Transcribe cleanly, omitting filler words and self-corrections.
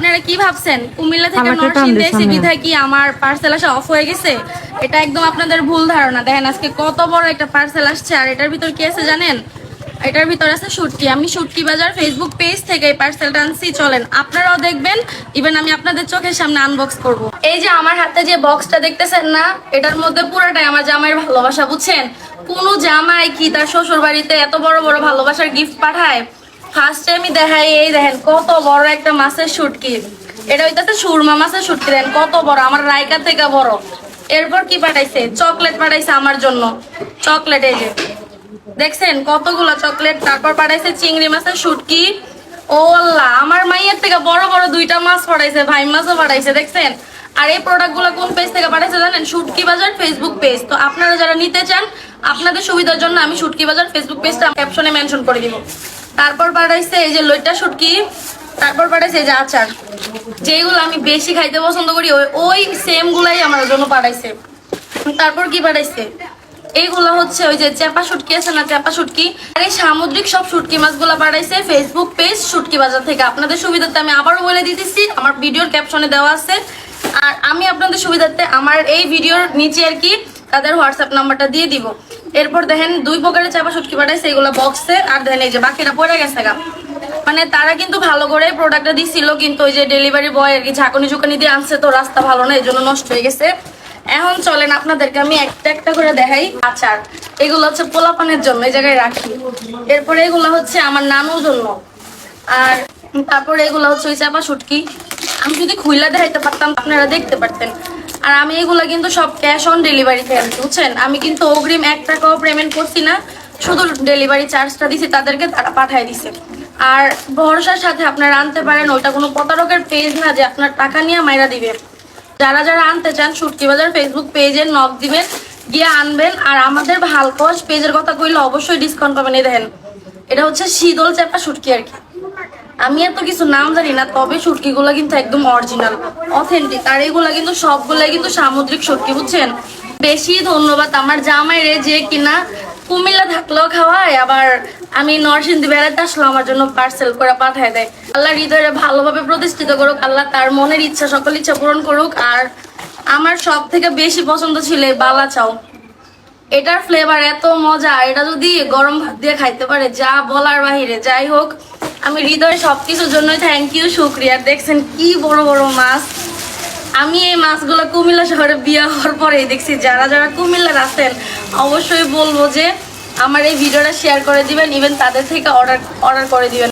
আপনারা কি ভাবছেন কুমিল্লা থেকে নরসিংদী এসে বিধায় কি আমার পার্সেল আসা অফ হয়ে গেছে? এটা একদম আপনাদের ভুল ধারণা। দেখেন আজকে কত বড় একটা পার্সেল আসছে, আর এটার ভিতর কি আছে জানেন? এটার ভিতর আছে শুটকি। আমি শুটকি বাজার ফেসবুক পেজ থেকে এই পার্সেলটা আনছি, চলেন আপনারাও দেখবেন। ইভেন আমি আপনাদের চোখের সামনে আনবক্স করব। এই যে আমার হাতে যে বক্সটা দেখতেছেন না, এটার মধ্যে পুরোটাই আমার জামাইয়ের ভালোবাসা, বুঝছেন? কোনো জামাই কি তার শ্বশুর বাড়িতে এত বড় বড় ভালোবাসার গিফট পাঠায়? ফার্স্টে আমি দেখাই, এই দেখেন কত বড় একটা মাছের শুটকি। এটা হইতাছে সুরমা মাছের শুটকি, দেখেন কত বড়, আমার রায়কা থেকে বড়। এরপর কি পাঠাইছে? চকলেট পাঠাইছে আমার জন্য, চকলেট। এই যে দেখছেন কতগুলো চকলেট। তারপর পাঠাইছে চিংড়ি মাছের শুটকি। ও আল্লাহ, আমার মাইয়ের থেকে বড় বড় দুইটা মাছ পাঠাইছে, ভাই মাছও পাঠাইছে, দেখছেন? আর এই প্রোডাক্ট গুলো কোন পেজ থেকে পাঠাইছে জানেন? শুটকি বাজার ফেসবুক পেজ। তো আপনারা যারা নিতে চান, আপনাদের সুবিধার জন্য আমি শুটকি বাজার ফেসবুক পেজটা ক্যাপশনে মেনশন করে দিব। তারপর পাঠাইছে এই যে লইটা শুটকি। তারপর পাঠাইছে এই যে আচার, যেগুলো আমি বেশি খাইতে পছন্দ করি, ওই সেম গুলাই আমার জন্য পাঠাইছে। তারপর কি পাঠাইছে? এইগুলো হচ্ছে ওই যে চেপা শুটকি আছে না, চেপা শুটকি। আর এই সামুদ্রিক সব শুটকি মাছগুলো পাঠাইছে ফেসবুক পেজ শুটকি বাজার থেকে। আপনাদের সুবিধার্থে আমি আবারও বলে দিতেছি, আমার ভিডিওর ক্যাপশনে দেওয়া আছে। আর আমি আপনাদের সুবিধার্থে আমার এই ভিডিওর নিচে আর কি তাদের হোয়াটসঅ্যাপ নাম্বারটা দিয়ে দিব। এরপর দেখেন 2 প্রকারের চাপা শুটকি পাঠাইছে, এগুলো বক্সে। আর দেখেন এই যে বাকিটা পড়ে গেছে গা, মানে তারা কিন্তু ভালো করে প্রোডাক্টটা দিছিল, কিন্তু ওই যে ডেলিভারি বয় আর কি ঝাঁকুনি ঝুঁকুনি দিয়ে আনছে, তো রাস্তা ভালো না, এই জন্য নষ্ট হয়ে গেছে। এখন চলেন আপনাদেরকে আমি একটা একটা করে দেখাই। আচার এগুলো হচ্ছে পোলাপানের জন্য, এই জায়গায় রাখি। এরপরে এগুলো হচ্ছে আমার নানুর জন্য। আর তারপরে এগুলো হচ্ছে ওই চাপা শুটকি। আমি যদি খুইলা দেখাইতে পারতাম আপনারা দেখতে পারতেন। আর আমি এগুলা কিন্তু সব ক্যাশ অন ডেলিভারিতে আনছি, বুঝছেন? আমি কিন্তু অগ্রিম 1 টাকাও পেমেন্ট করছি না, শুধু ডেলিভারি চার্জটা দিছি তাদেরকে, তারা পাঠাই দিছে। আর ভরসার সাথে আপনারা আনতে পারেন, ওইটা কোনো প্রতারকের পেজ না যে আপনার টাকা নিয়ে মাইরা দিবে। যারা যারা আনতে চান শুটকি বাজার ফেসবুক পেজে নক দিবেন, গিয়ে আনবেন। আর আমাদের ভালকস পেজের কথা কইলে অবশ্যই ডিসকাউন্ট পাবেন। এই দেখেন এটা হচ্ছে শীতল চাপা শুটকি আর কি। আমি এত কিছু নাম জানি না, তবে শুটকি গুলা কিন্তু একদম অরিজিনাল অথেন্টিক। আর এগুলা কিন্তু সবগুলাই কিন্তু সামুদ্রিক শুটকি, বুঝছেন? বেশি ধন্যবাদ আমার জামাই রে, যে কিনা কুমিল্লা থাকলেও খাওয়ায়, আবার আমি নরসিংদী বেড়াতে আসলে আমার জন্য পার্সেল করে পাঠায় দেয়। আল্লাহ হৃদয়ে ভালোভাবে প্রতিষ্ঠিত করুক, আল্লাহ তার মনের ইচ্ছা সকল ইচ্ছা পূরণ করুক। আর আমার সব থেকে বেশি পছন্দ ছিল এই বালা চাও। এটার ফ্লেভার এত মজা, এটা যদি গরম ভাত দিয়ে খাইতে পারে যা বলার বাহিরে। যাই হোক, আমি হৃদয়ে সবকিছুর জন্যই থ্যাংক ইউ, শুক্রিয়া। দেখছেন কি বড় বড় মাছ। আমি এই মাছগুলো কুমিল্লা শহরে বিয়ে হওয়ার পরেই দেখছি। যারা যারা কুমিল্লার আছেন অবশ্যই বলবো যে আমার এই ভিডিওটা শেয়ার করে দিবেন, ইভেন তাদের থেকে অর্ডার করে দিবেন।